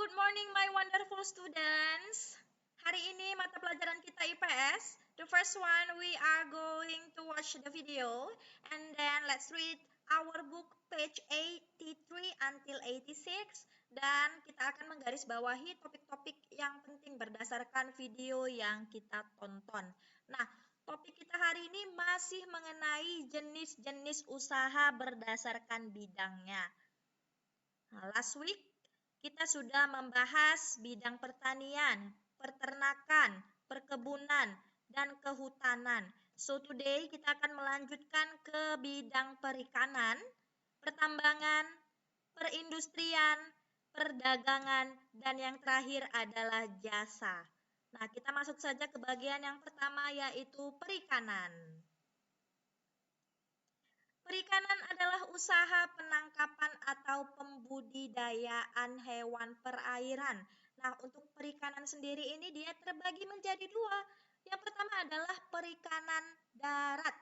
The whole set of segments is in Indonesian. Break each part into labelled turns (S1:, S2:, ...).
S1: good morning my wonderful students. Hari ini mata pelajaran kita IPS. The first one we are going to watch the video and then let's read our book page 83 until 86 dan kita akan menggarisbawahi topik-topik yang penting berdasarkan video yang kita tonton. Nah, topik kita hari ini masih mengenai jenis-jenis usaha berdasarkan bidangnya. Nah, last week kita sudah membahas bidang pertanian, peternakan, perkebunan, dan kehutanan. So today kita akan melanjutkan ke bidang perikanan, pertambangan, perindustrian, perdagangan, dan yang terakhir adalah jasa. Nah, kita masuk saja ke bagian yang pertama yaitu perikanan. Perikanan adalah usaha penangkapan atau pembudidayaan hewan perairan. Nah, untuk perikanan sendiri ini dia terbagi menjadi dua. Yang pertama adalah perikanan darat.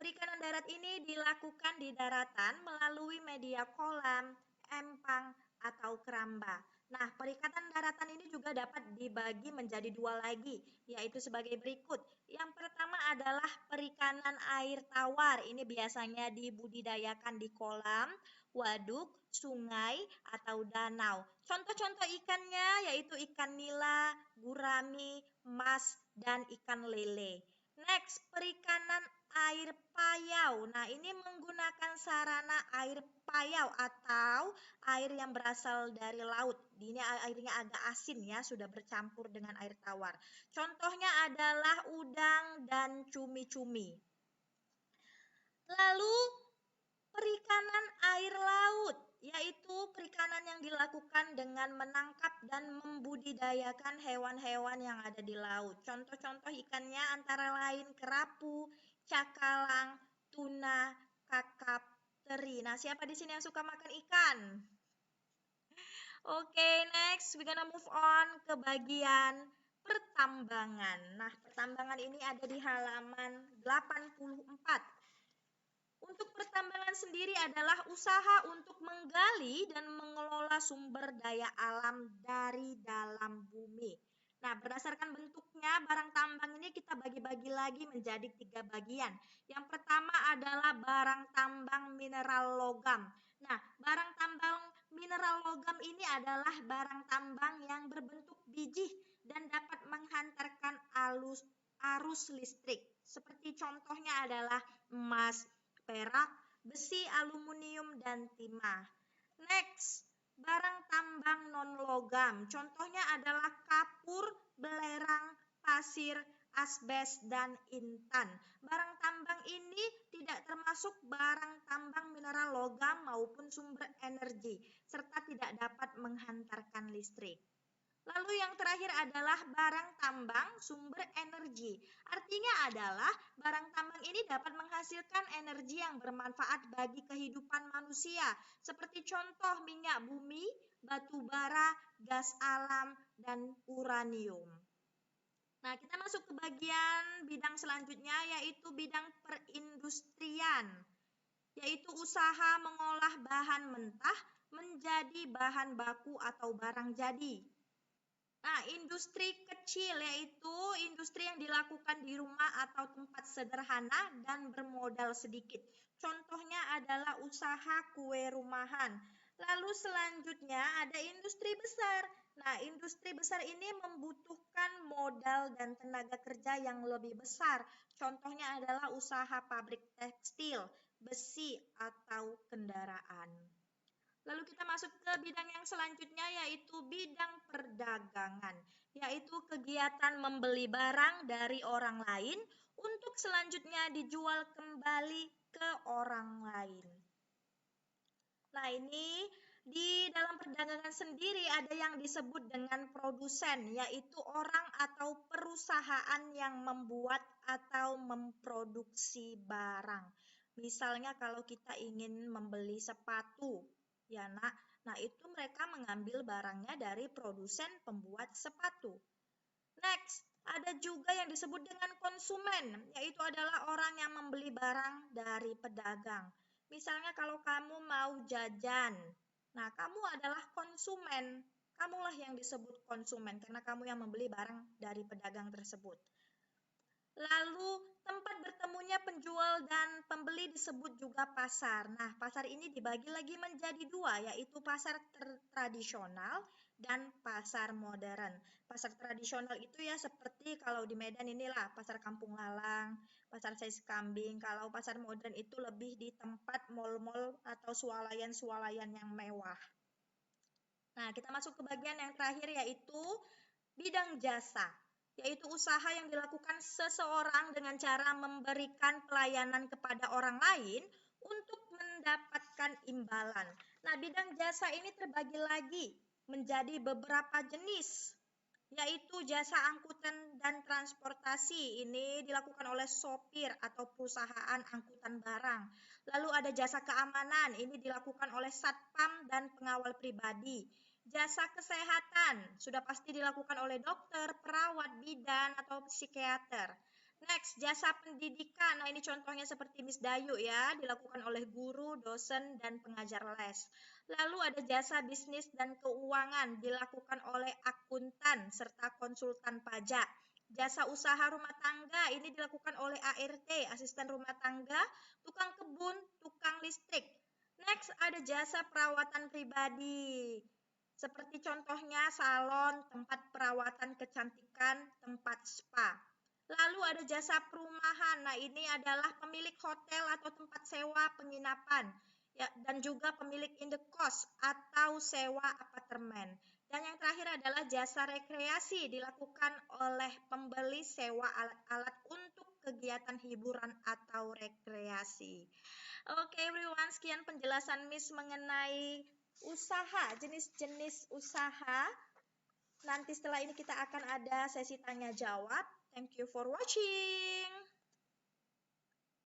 S1: Perikanan darat ini dilakukan di daratan melalui media kolam, empang, atau keramba. Nah, perikanan daratan ini juga dapat dibagi menjadi dua lagi, yaitu sebagai berikut. Yang pertama adalah perikanan air tawar. Ini biasanya dibudidayakan di kolam, waduk, sungai, atau danau. Contoh-contoh ikannya yaitu ikan nila, gurami, mas, dan ikan lele. Next, perikanan air payau. Nah, ini menggunakan sarana air payau atau air yang berasal dari laut. Ini airnya agak asin ya, sudah bercampur dengan air tawar. Contohnya adalah udang dan cumi-cumi. Lalu perikanan air laut, yaitu perikanan yang dilakukan dengan menangkap dan membudidayakan hewan-hewan yang ada di laut. Contoh-contoh ikannya antara lain kerapu, cakalang, tuna, kakap, teri. Nah, siapa di sini yang suka makan ikan? Oke, next we gonna move on ke bagian pertambangan. Nah, pertambangan ini ada di halaman 84. Untuk pertambangan sendiri adalah usaha untuk menggali dan mengelola sumber daya alam dari dalam bumi. Nah, berdasarkan bentuknya, barang tambang ini kita bagi-bagi lagi menjadi 3 bagian. Yang pertama adalah barang tambang mineral logam. Nah, barang tambang mineral logam ini adalah barang tambang yang berbentuk biji dan dapat menghantarkan arus listrik. Seperti contohnya adalah emas, perak, besi, aluminium, dan timah. Next, barang tambang non-logam. Contohnya adalah kapur, belerang, pasir, asbes, dan intan. Barang tambang ini tidak termasuk barang tambang mineral logam maupun sumber energi, serta tidak dapat menghantarkan listrik. Lalu yang terakhir adalah barang tambang sumber energi. Artinya adalah barang tambang ini dapat menghasilkan energi yang bermanfaat bagi kehidupan manusia. Seperti contoh minyak bumi, batu bara, gas alam, dan uranium. Nah, kita masuk ke bagian bidang selanjutnya yaitu bidang perindustrian. Yaitu usaha mengolah bahan mentah menjadi bahan baku atau barang jadi. Nah, industri kecil yaitu industri yang dilakukan di rumah atau tempat sederhana dan bermodal sedikit. Contohnya adalah usaha kue rumahan. Lalu selanjutnya ada industri besar. Nah, industri besar ini membutuhkan modal dan tenaga kerja yang lebih besar. Contohnya adalah usaha pabrik tekstil, besi, atau kendaraan. Lalu kita masuk ke bidang yang selanjutnya yaitu bidang perdagangan, yaitu kegiatan membeli barang dari orang lain untuk selanjutnya dijual kembali ke orang lain. Nah, ini di dalam perdagangan sendiri ada yang disebut dengan produsen, yaitu orang atau perusahaan yang membuat atau memproduksi barang. Misalnya kalau kita ingin membeli sepatu, ya nak, nah itu mereka mengambil barangnya dari produsen pembuat sepatu. Next, ada juga yang disebut dengan konsumen, yaitu adalah orang yang membeli barang dari pedagang. Misalnya kalau kamu mau jajan, nah kamu adalah konsumen, kamulah yang disebut konsumen karena kamu yang membeli barang dari pedagang tersebut. Lalu tempat bertemunya penjual dan pembeli disebut juga pasar. Nah, pasar ini dibagi lagi menjadi dua, yaitu pasar tradisional dan pasar modern. Pasar tradisional itu ya seperti kalau di Medan inilah pasar Kampung Lalang, pasar Sais Kambing. Kalau pasar modern itu lebih di tempat mal-mal atau swalayan-swalayan yang mewah. Nah, kita masuk ke bagian yang terakhir yaitu bidang jasa, yaitu usaha yang dilakukan seseorang dengan cara memberikan pelayanan kepada orang lain untuk mendapatkan imbalan. Nah, bidang jasa ini terbagi lagi menjadi beberapa jenis, yaitu jasa angkutan dan transportasi. Ini dilakukan oleh sopir atau perusahaan angkutan barang. Lalu ada jasa keamanan, ini dilakukan oleh satpam dan pengawal pribadi. Jasa kesehatan sudah pasti dilakukan oleh dokter, perawat, bidan, atau psikiater. Next, jasa pendidikan. Nah, ini contohnya seperti Miss Dayu ya, dilakukan oleh guru, dosen, dan pengajar les. Lalu ada jasa bisnis dan keuangan, dilakukan oleh akuntan serta konsultan pajak. Jasa usaha rumah tangga, ini dilakukan oleh ART, asisten rumah tangga, tukang kebun, tukang listrik. Next, ada jasa perawatan pribadi. Seperti contohnya salon, tempat perawatan kecantikan, tempat spa. Lalu ada jasa perumahan. Nah, ini adalah pemilik hotel atau tempat sewa penginapan. Ya, dan juga pemilik indekos atau sewa apartemen. Dan yang terakhir adalah jasa rekreasi dilakukan oleh pembeli sewa alat-alat untuk kegiatan hiburan atau rekreasi. Oke, everyone, sekian penjelasan Miss mengenai usaha, jenis-jenis usaha. Nanti setelah ini kita akan ada sesi tanya jawab. Thank you for watching.